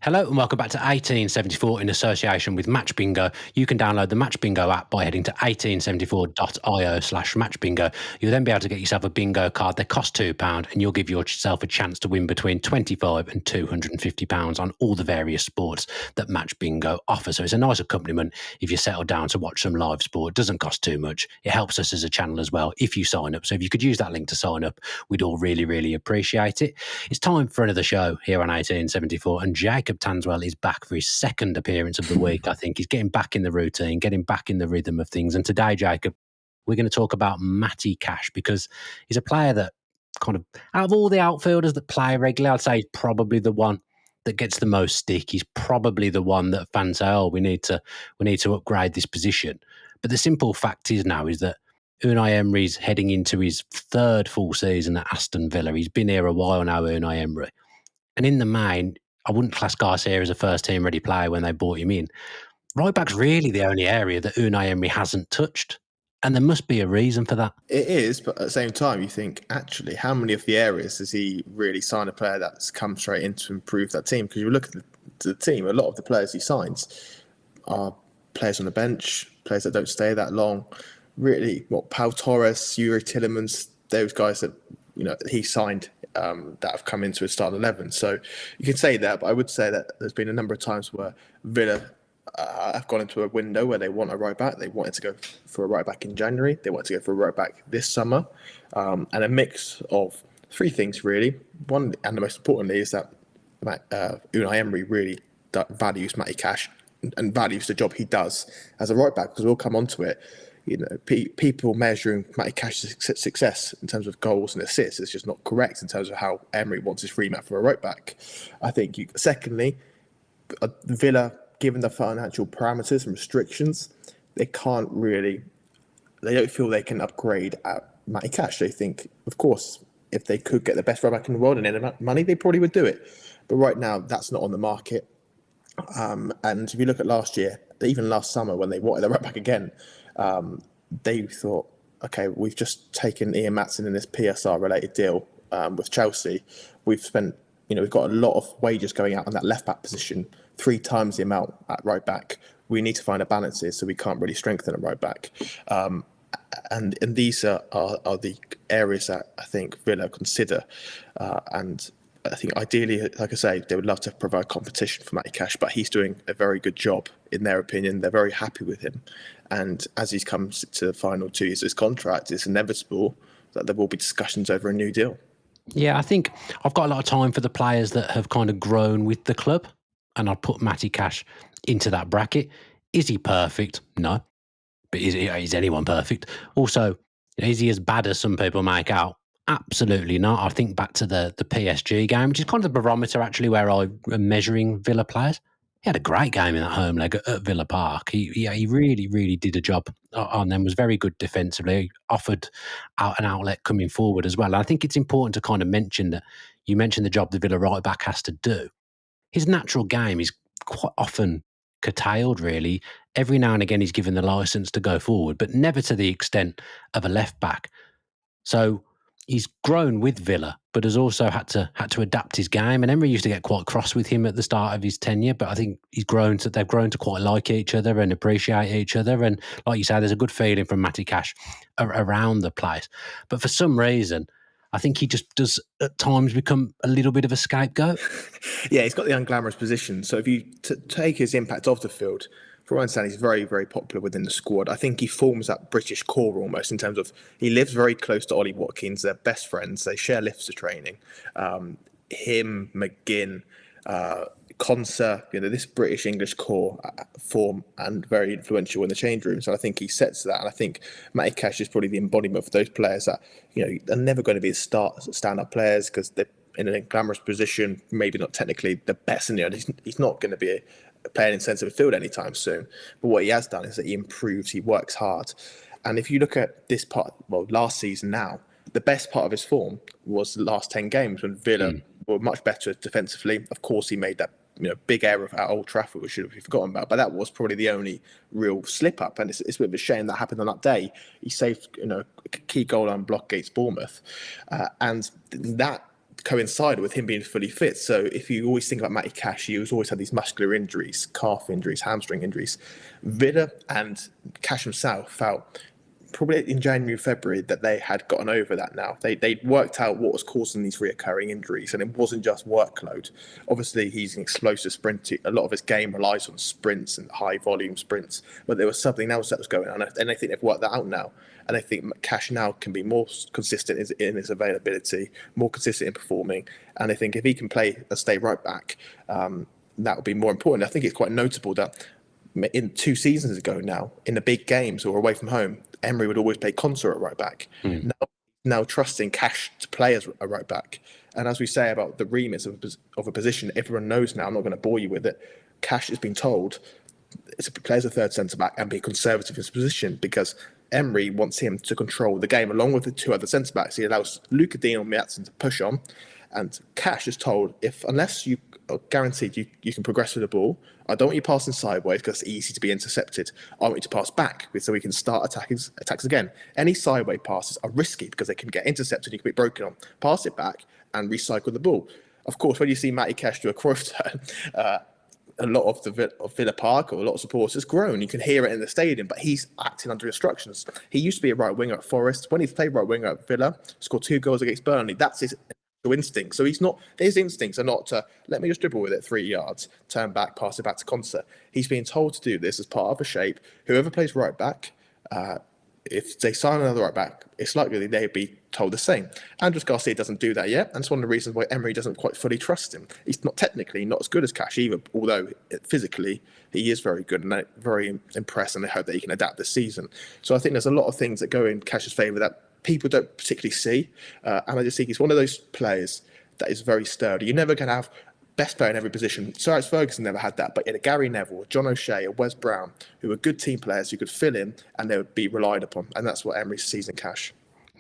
Hello and welcome back to 1874 in association with Matchbingo. You can download the Matchbingo app by heading to 1874.io/matchbingo. You'll then be able to get yourself a bingo card. They cost £2 and you'll give yourself a chance to win between £25 and £250 on all the various sports that Matchbingo offers. So it's a nice accompaniment if you settle down to watch some live sport. It doesn't cost too much. It helps us as a channel as well if you sign up. So if you could use that link to sign up, we'd all really, really appreciate it. It's time for another show here on 1874 and Jacob Tanswell is back for his second appearance of the week. I think he's getting back in the routine, getting back in the rhythm of things. And today, Jacob, we're going to talk about Matty Cash because he's a player that kind of, out of all the outfielders that play regularly, I'd say he's probably the one that gets the most stick. He's probably the one that fans say, oh, we need to upgrade this position. But the simple fact is now is that Unai Emery's heading into his third full season at Aston Villa. He's been here a while now, Unai Emery. And in the main, I wouldn't class Garcia as a first-team ready player when they brought him in. Right back's really the only area that Unai Emery hasn't touched. And there must be a reason for that. It is, but at the same time, you think, actually, how many of the areas does he really sign a player that's come straight in to improve that team? Because you look at the team, a lot of the players he signs are players on the bench, players that don't stay that long. Really, Pau Torres, Yuri Tillemans, those guys that he signed that have come into his starting 11. So you can say that, but I would say that there's been a number of times where Villa have gone into a window where they want a right back. They wanted to go for a right back in January. They wanted to go for a right back this summer. And a mix of three things, really. One, and the most importantly, is that Unai Emery really values Matty Cash and values the job he does as a right back, because we'll come on to it. People measuring Matty Cash's success in terms of goals and assists is just not correct in terms of how Emery wants his format for a right back. I think, secondly, Villa, given the financial parameters and restrictions, they don't feel they can upgrade at Matty Cash. They think, of course, if they could get the best right back in the world and any money, they probably would do it. But right now, that's not on the market. And if you look at last year, even last summer when they wanted the right back again, they thought, okay, we've just taken Ian Maatson in this PSR-related deal with Chelsea. We've spent, we've got a lot of wages going out on that left-back position, 3 times the amount at right-back. We need to find a balance here, so we can't really strengthen a right-back. And these are the areas that I think Villa consider. And I think ideally, like I say, they would love to provide competition for Matty Cash, but he's doing a very good job in their opinion. They're very happy with him. And as he comes to the final 2 years of his contract, it's inevitable that there will be discussions over a new deal. Yeah, I think I've got a lot of time for the players that have kind of grown with the club, and I'd put Matty Cash into that bracket. Is he perfect? No. But is anyone perfect? Also, is he as bad as some people make out? Absolutely not. I think back to the PSG game, which is kind of the barometer actually where I'm measuring Villa players. He had a great game in that home leg at Villa Park. He really, really did a job on them, was very good defensively, offered out an outlet coming forward as well. And I think it's important to kind of mention that you mentioned the job the Villa right back has to do. His natural game is quite often curtailed, really. Every now and again he's given the licence to go forward, but never to the extent of a left back. So he's grown with Villa, but has also had to adapt his game. And Emery used to get quite cross with him at the start of his tenure, but I think they've grown to quite like each other and appreciate each other. And like you say, there's a good feeling from Matty Cash around the place. But for some reason, I think he just does at times become a little bit of a scapegoat. Yeah, he's got the unglamorous position. So if you take his impact off the field, from what I understand, he's very, very popular within the squad. I think he forms that British core almost in terms of he lives very close to Ollie Watkins. They're best friends. They share lifts to training. Him, McGinn, Conser, this British-English core form and very influential in the change room. So I think he sets that. And I think Matty Cash is probably the embodiment for those players that, they're never going to be stand-up players because they're in a glamorous position, maybe not technically the best. And he's not going to be playing in centre midfield anytime soon. But what he has done is that he improves, he works hard. And if you look at this part, last season now, the best part of his form was the last 10 games when Villa were much better defensively. Of course, he made that big error at Old Trafford, which should be forgotten about. But that was probably the only real slip-up. And it's a bit of a shame that happened on that day. He saved a key goal on block against Bournemouth. And that coincided with him being fully fit. So if you always think about Matty Cash, he always had these muscular injuries, calf injuries, hamstring injuries. Villa and Cash himself felt probably in January, February, that they had gotten over that now. They'd worked out what was causing these reoccurring injuries, and it wasn't just workload. Obviously, he's an explosive sprinter. A lot of his game relies on sprints and high volume sprints, but there was something else that was going on, and I think they've worked that out now. And I think Cash now can be more consistent in his availability, more consistent in performing, and I think if he can play and stay right back, that would be more important. I think it's quite notable that in 2 seasons ago now, in the big games or away from home, Emery would always play Consor at right back. Now trusting Cash to play as a right back. And as we say about the remits of a position, everyone knows now, I'm not going to bore you with it, Cash has been told to play as a third centre-back and be conservative in his position, because Emery wants him to control the game along with the 2 other centre-backs. He allows Luca Dean or Matson to push on, and Cash is told, unless you are guaranteed you can progress with the ball, I don't want you passing sideways because it's easy to be intercepted. I want you to pass back so we can start attacks again. Any sideways passes are risky because they can get intercepted, you can be broken on. Pass it back and recycle the ball. Of course, when you see Matty Cash do a Cruyff turn, a lot of Villa Park or a lot of supporters groan. You can hear it in the stadium, but he's acting under instructions. He used to be a right winger at Forest. When he's played right winger at Villa, scored 2 goals against Burnley. That's his instinct. So his instincts are not to let me just dribble with it 3 yards, turn back, pass it back to Concert. He's being told to do this as part of a shape. Whoever plays right back, if they sign another right back, it's likely they'd be told the same. Andres Garcia doesn't do that yet, and it's one of the reasons why Emery doesn't quite fully trust him. He's not technically not as good as Cash either, although physically he is very good, and I'm very impressed, and I hope that he can adapt this season. So I think there's a lot of things that go in Cash's favour that people don't particularly see, and I just think he's one of those players that is very sturdy. You're never going to have best player in every position. Sir Alex Ferguson never had that, but in a Gary Neville, John O'Shea, or Wes Brown, who were good team players who could fill in and they would be relied upon, and that's what Emery sees in Cash.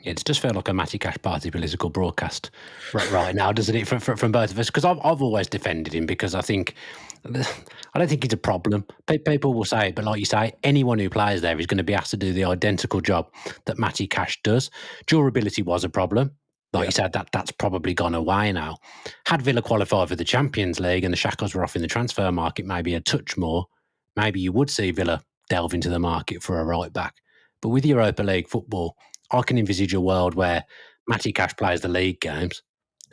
It just felt like a Matty Cash party political broadcast right now, doesn't it, from both of us? Because I've always defended him, because I don't think he's a problem. People will say, but like you say, anyone who plays there is going to be asked to do the identical job that Matty Cash does. Durability was a problem. Like you said, that's probably gone away now. Had Villa qualified for the Champions League and the shackles were off in the transfer market maybe a touch more, maybe you would see Villa delve into the market for a right back. But with Europa League football, I can envisage a world where Matty Cash plays the league games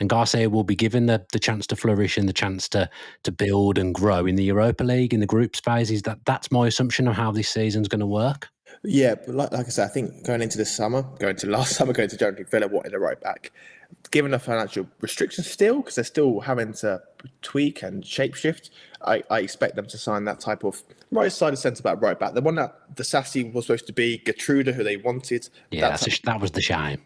and Garcia will be given the chance to flourish and the chance to build and grow in the Europa League, in the group phases. That's my assumption of how this season's going to work. Yeah, but like I said, I think going into last summer, going to January, Villa wanted a right back. Given the financial restrictions still, because they're still having to tweak and shapeshift, I expect them to sign that type of right-sided centre-back right back. The one that the Sassy was supposed to be, Gertruda, who they wanted. Yeah, that was the shame.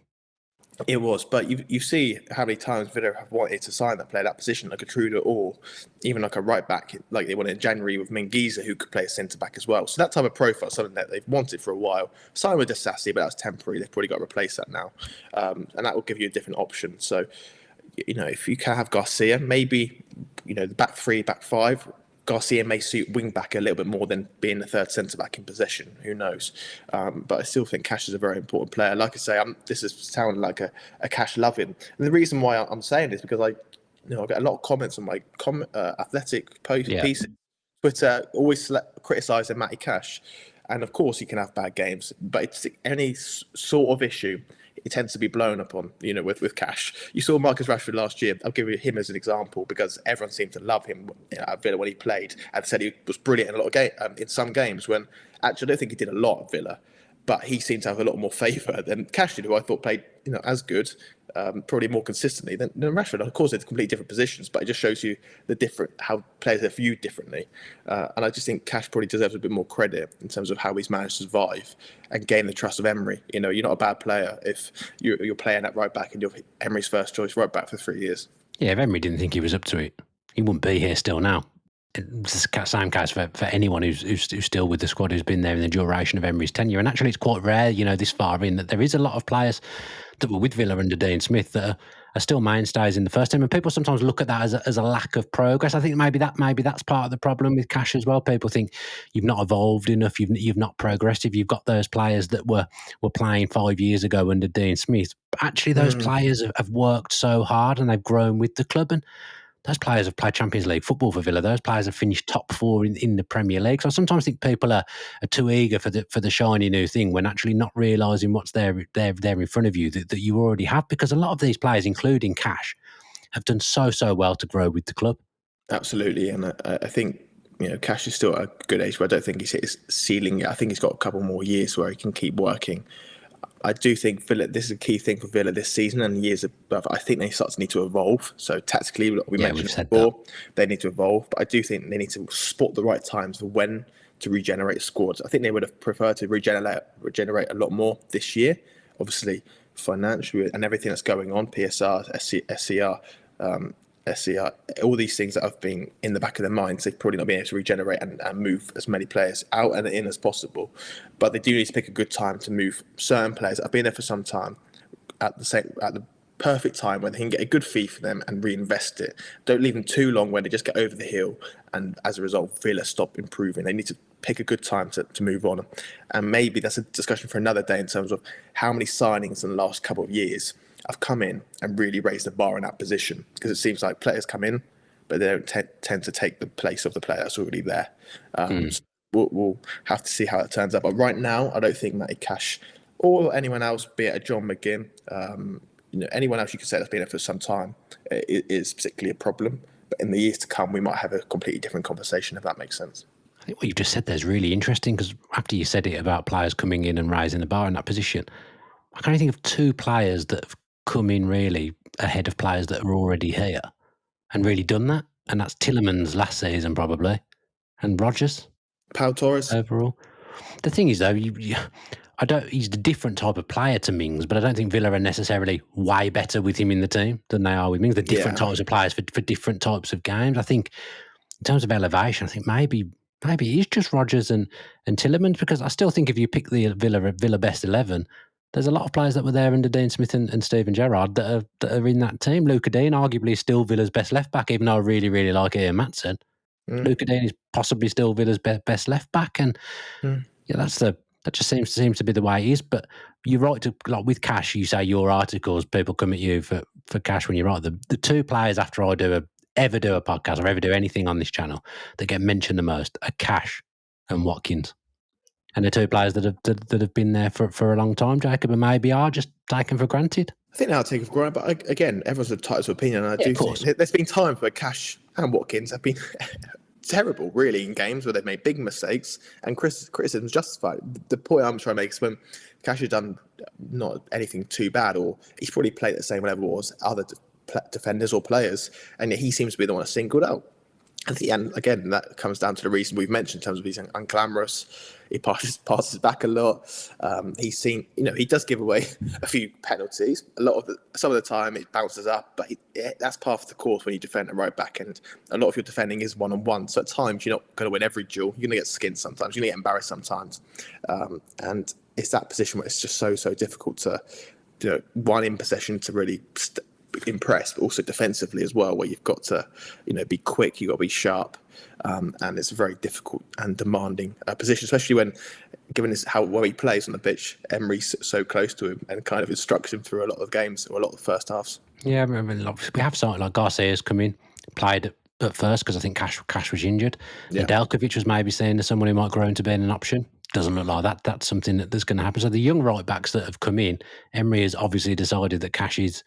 It was, but you see how many times Villa have wanted to sign that player, that position, like a Trudeau or even like a right back, like they wanted in January with Mengiza, who could play a centre back as well. So that type of profile is something that they've wanted for a while. Signed with Sassy, but that's temporary. They've probably got to replace that now, and that will give you a different option. So, if you can have Garcia, maybe the back 3, back 5. Garcia may suit wing back a little bit more than being the third centre back in possession. Who knows? But I still think Cash is a very important player. Like I say, this is sounding like a Cash loving. And the reason why I'm saying this is because I get a lot of comments on my athletic pieces, Twitter, always criticising Matty Cash. And of course, he can have bad games, but it's any sort of issue, it tends to be blown upon, with Cash. You saw Marcus Rashford last year. I'll give you him as an example because everyone seemed to love him at Villa when he played and said he was brilliant in a lot of in some games, when actually I don't think he did a lot at Villa, but he seemed to have a lot more favour than Cash did, who I thought played as good, probably more consistently than Rashford. Of course, it's completely different positions, but it just shows you how players are viewed differently. And I just think Cash probably deserves a bit more credit in terms of how he's managed to survive and gain the trust of Emery. You're not a bad player if you're playing at right back and you're Emery's first choice right back for 3 years. Yeah, if Emery didn't think he was up to it, he wouldn't be here still now. It's the same case for anyone who's still with the squad, who's been there in the duration of Emery's tenure. And actually, it's quite rare, this far in, that there is a lot of players that were with Villa under Dean Smith that are still mainstays in the first team, and people sometimes look at that as a lack of progress. I think maybe that's part of the problem with Cash as well. People think you've not evolved enough, you've not progressed. If you've got those players that were playing 5 years ago under Dean Smith, but actually those players have worked so hard and they've grown with the club, and those players have played Champions League football for Villa. Those players have finished top 4 in the Premier League. So I sometimes think people are too eager for the shiny new thing when actually not realising what's there in front of you that you already have. Because a lot of these players, including Cash, have done so well to grow with the club. Absolutely, and I think Cash is still at a good age, but I don't think he's hit his ceiling yet. I think he's got a couple more years where he can keep working. I do think Villa, this is a key thing for Villa this season and years above. I think they start to need to evolve. So tactically, we mentioned before, they need to evolve. But I do think they need to spot the right times for when to regenerate squads. I think they would have preferred to regenerate a lot more this year. Obviously, financially and everything that's going on, PSR, SCR, all these things that have been in the back of their minds, they've probably not been able to regenerate and move as many players out and in as possible. But they do need to pick a good time to move certain players that have been there for some time at the perfect time when they can get a good fee for them and reinvest it. Don't leave them too long when they just get over the hill and as a result Villa stop improving. They need to pick a good time to move on. And maybe that's a discussion for another day in terms of how many signings in the last couple of years have come in and really raised the bar in that position, because it seems like players come in, but they don't tend to take the place of the player that's already there. So we'll have to see how it turns out. But right now, I don't think Matty Cash or anyone else, be it a John McGinn, anyone else you could say that's been there for some time, is particularly a problem. But in the years to come, we might have a completely different conversation, if that makes sense. I think what you've just said there is really interesting, because after you said it about players coming in and raising the bar in that position, I can only think of 2 players that have come in really ahead of players that are already here and really done that. And that's Tielemans last season probably, and Rodgers. Pau Torres overall. The thing is though, he's a different type of player to Mings, but I don't think Villa are necessarily way better with him in the team than they are with Mings. They're different types of players for different types of games. I think in terms of elevation, I think maybe it is just Rodgers and Tielemans, because I still think if you pick the Villa best 11, there's a lot of players that were there under Dean Smith and Steven Gerrard that are in that team. Luca Dean, arguably, is still Villa's best left back, even though I really, really like Ian Maatsen. Luca Dean is possibly still Villa's best left back, and that just seems to be the way it is. But you're right to, like with Cash, you say your articles, people come at you for Cash when you write them. The 2 players after I ever do a podcast or ever do anything on this channel that get mentioned the most are Cash and Watkins. And the 2 players that have been there for a long time, Jacob, and maybe are just taken for granted. I think they are taken for granted, but again, everyone's entitled to opinion. And I do think there's been time where Cash and Watkins have been terrible, really, in games where they've made big mistakes and criticism's justified. The point I'm trying to make is when Cash has done not anything too bad, or he's probably played at the same level as other defenders or players, and he seems to be the one that's singled out. And again, that comes down to the reason we've mentioned in terms of he's unglamorous. He passes back a lot. He does give away a few penalties. Some of the time it bounces up, but that's part of the course when you defend a right back, and a lot of your defending is one-on-one. So at times you're not going to win every duel. You're going to get skinned sometimes. You're going to get embarrassed sometimes, and it's that position where it's just so difficult to, one in possession to really impress, but also defensively as well, where you've got to be quick, you've got to be sharp, and it's a very difficult and demanding position, especially when given how well he plays on the pitch. Emery's so close to him and kind of instructs him through a lot of games or a lot of the first halves. Yeah, I mean, we have something like Garcia's come in, played at first because I think Cash was injured. Yeah. Nedeljkovic was maybe seen as someone who might grow into being an option. Doesn't look like that. That's something that's going to happen. So the young right backs that have come in, Emery has obviously decided that Cash is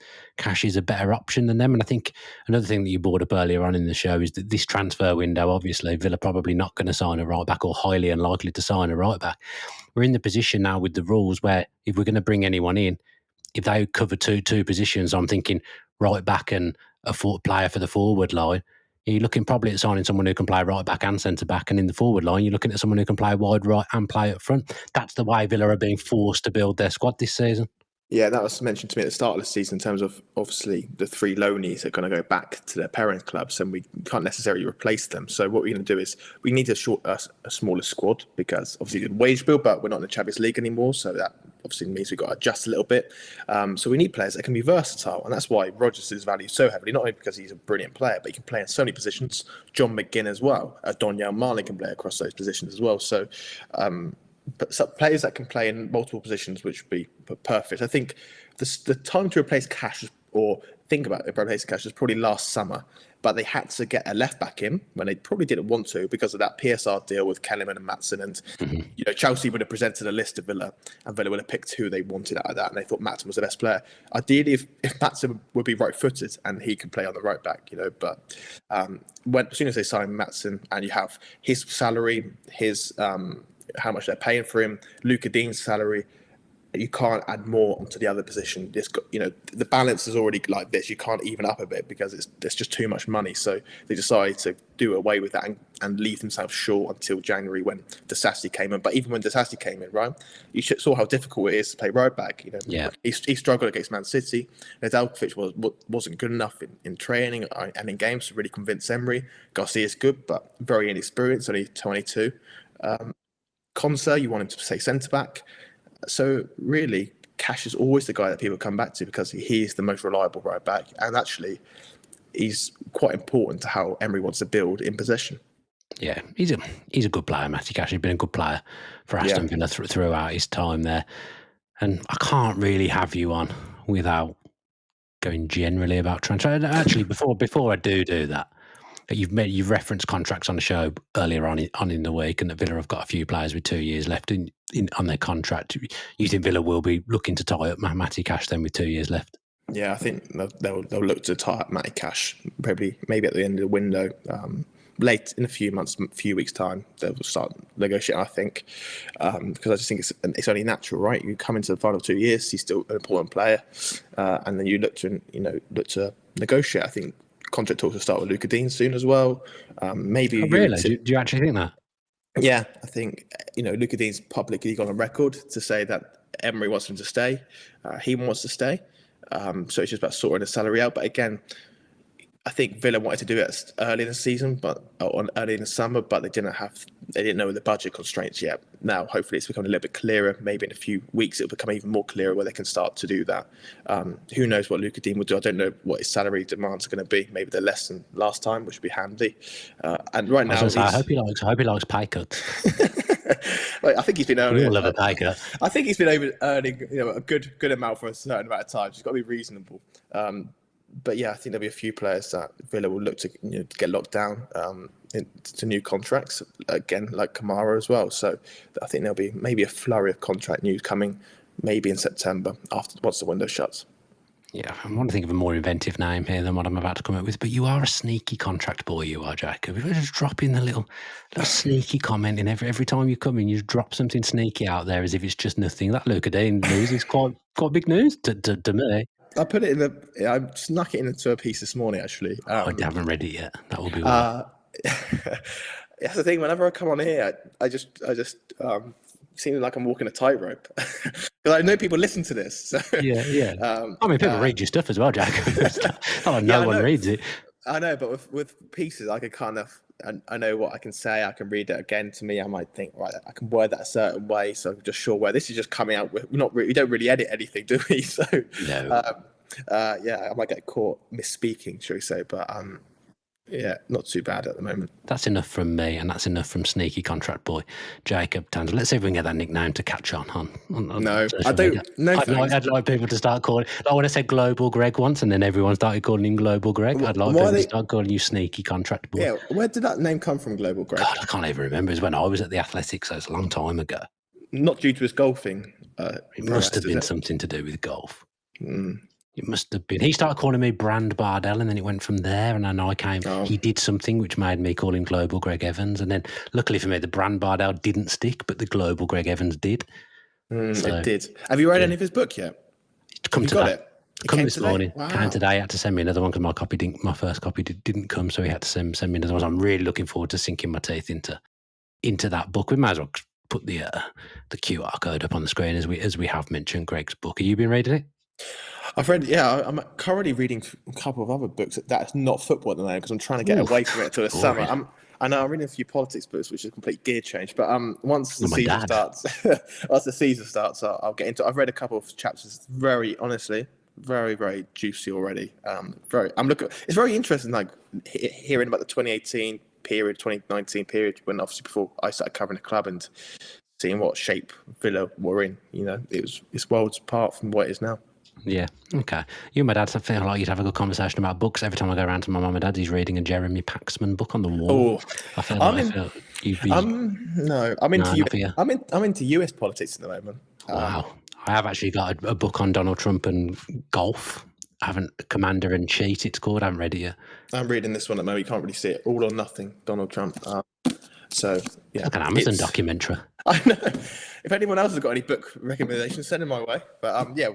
a better option than them. And I think another thing that you brought up earlier on in the show is that this transfer window, obviously Villa probably not going to sign a right back, or highly unlikely to sign a right back. We're in the position now with the rules where if we're going to bring anyone in, if they cover two positions, I'm thinking right back and a player for the forward line. You're looking probably at signing someone who can play right back and centre back, and in the forward line, you're looking at someone who can play wide right and play up front. That's the way Villa are being forced to build their squad this season. Yeah, that was mentioned to me at the start of the season in terms of obviously the three loanies are going to go back to their parent clubs and we can't necessarily replace them. So what we're going to do is we need a smaller squad because obviously the wage bill, but we're not in the Champions League anymore. So that obviously means we've got to adjust a little bit. So we need players that can be versatile. And that's why Rodgers is valued so heavily, not only because he's a brilliant player, but he can play in so many positions. John McGinn as well. Donyell Mane can play across those positions as well. So but some players that can play in multiple positions, which would be perfect. I think the time to replace Cash or think about replacing Cash was probably last summer, but they had to get a left back in when they probably didn't want to because of that PSR deal with Kellerman and Maatsen. And Chelsea would have presented a list of Villa, and Villa would have picked who they wanted out of that, and they thought Maatsen was the best player. Ideally, if Maatsen would be right-footed and he could play on the right back, but as soon as they sign Maatsen and you have his salary, his how much they're paying for him, Luca Dean's salary, you can't add more onto the other position. The balance is already like this. You can't even up a bit because there's just too much money. So they decided to do away with that and leave themselves short until January when Disasi came in. But even when Disasi came in, right, you saw how difficult it is to play right back. He struggled against Man City. Nedeljkovic wasn't good enough in training and in games to really convince Emery. Garcia's good, but very inexperienced, only 22. Konsa, you want him to stay centre back. So really, Cash is always the guy that people come back to because he is the most reliable right back, and actually, he's quite important to how Emery wants to build in possession. Yeah, he's a good player, Matty Cash. He's been a good player for Aston Villa throughout his time there, and I can't really have you on without going generally about transfer. Actually, before I do that. You've referenced contracts on the show earlier on in the week, and that Villa have got a few players with 2 years left on their contract. You think Villa will be looking to tie up Matty Cash then with 2 years left? Yeah, I think they'll look to tie up Matty Cash maybe at the end of the window. Late in a few weeks' time, they'll start negotiating. I think because I just think it's only natural, right? You come into the final 2 years, he's still an important player, and then you look to negotiate. I think contract talks will start with Luca Dean soon as well. Maybe. Oh, really? Do you actually think that? Yeah, I think Luca Dean's publicly gone on record to say that Emery wants him to stay. He wants to stay. So it's just about sorting the salary out. But again, I think Villa wanted to do it early in the season, early in the summer, but they didn't know the budget constraints yet. Now, hopefully, it's becoming a little bit clearer. Maybe in a few weeks, it'll become even more clearer where they can start to do that. Who knows what Luca Dean will do? I don't know what his salary demands are going to be. Maybe they're less than last time, which would be handy. And right now, I hope he likes pay cuts. I think he's been earning. We all love a pay cut. I think he's been earning a good amount for a certain amount of time. It's got to be reasonable. But yeah, I think there'll be a few players that Villa will look to get locked down into new contracts again, like Kamara as well. So I think there'll be maybe a flurry of contract news coming, maybe in September once the window shuts. Yeah, I want to think of a more inventive name here than what I'm about to come up with. But you are a sneaky contract boy, you are, Jacob. You're just dropping the little sneaky comment in every time you come in. You drop something sneaky out there as if it's just nothing. That Luca Dean news is quite big news to me. I put it I snuck it into a piece this morning, actually. I haven't read it yet. That will be why. That's the thing. Whenever I come on here, I just seem like I'm walking a tightrope because I know people listen to this. So, yeah. I mean, people read your stuff as well, Jack. No one reads it. I know, but with pieces, I can kind of. I know what I can say. I can read it again. To me, I might think, right, I can word that a certain way. So I'm just sure where this is just coming out. We don't really edit anything, do we? So no. I might get caught misspeaking, shall we say? But yeah, not too bad at the moment. That's enough from me, and that's enough from sneaky contract boy Jacob Tanswell. Let's see if we can get that nickname to catch on no, I don't. Media. No, I'd like people to start calling. Like when I said Global Greg once, and then everyone started calling him Global Greg. I'd like people to start calling you sneaky contract boy. Yeah, where did that name come from, Global Greg? God, I can't even remember. It was when I was at the Athletics, so it's a long time ago. Not due to his golfing. It must have been something to do with golf. Mm. It must have been. He started calling me Dan Bardell, and then it went from there. And then I came. Oh. He did something which made me call him Global Greg Evans. And then, luckily for me, the Dan Bardell didn't stick, but the Global Greg Evans did. It did. Have you read any of his book yet? Come this morning. Wow. Came today. He had to send me another one because my first copy didn't come, so he had to send me another one. So I'm really looking forward to sinking my teeth into that book. We might as well put the QR code up on the screen as we have mentioned Greg's book. Have you been reading it? I've read, I'm currently reading a couple of other books that's not football at the moment because I'm trying to get away from it until the summer. I know I'm reading a few politics books, which is a complete gear change. But once the season starts, I'll get into it. I've read a couple of chapters. Very honestly, very, very juicy already. It's very interesting, like hearing about the 2018 period, 2019 period, when obviously before I started covering the club and seeing what shape Villa were in. You know, it's worlds apart from what it is now. Yeah, okay. You and my dad feel like you'd have a good conversation about books. Every time I go around to my mum and dad, he's reading a Jeremy Paxman book on the wall. I feel like you'd be... No, I'm into US politics at the moment. Wow. I have actually got a book on Donald Trump and golf. I haven't, Commander and Cheat, it's called. I haven't read it yet. I'm reading this one at the moment. You can't really see it. All or Nothing, Donald Trump. So, yeah. Like an Amazon documentary. I know. If anyone else has got any book recommendations, send them my way. But yeah,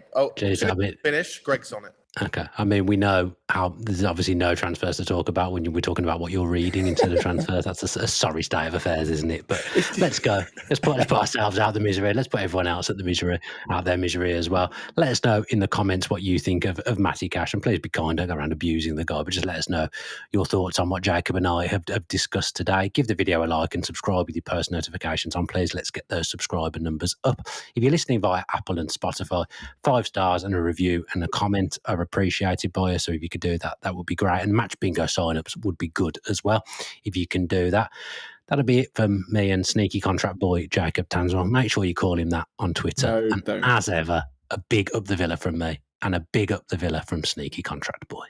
finish. Greg's on it. Okay. I mean, we know how there's obviously no transfers to talk about when we're talking about what you're reading instead of transfers. That's a sorry state of affairs, isn't it? But let's go. Let's put ourselves out of the misery. Let's put everyone else out their misery as well. Let us know in the comments what you think of Matty Cash. And please be kind. Don't go around abusing the guy, but just let us know your thoughts on what Jacob and I have discussed today. Give the video a like and subscribe with your post notifications on. Please, let's get those subscriber numbers up. If you're listening via Apple and Spotify, 5 stars and a review and a comment are appreciated by us. So if you could do that, that would be great. And Matchbingo sign-ups would be good as well if you can do that. That'll be it from me and sneaky contract boy Jacob Tanswell. Make sure you call him that on Twitter. Don't. As ever, a big up the Villa from me and a big up the Villa from sneaky contract boy.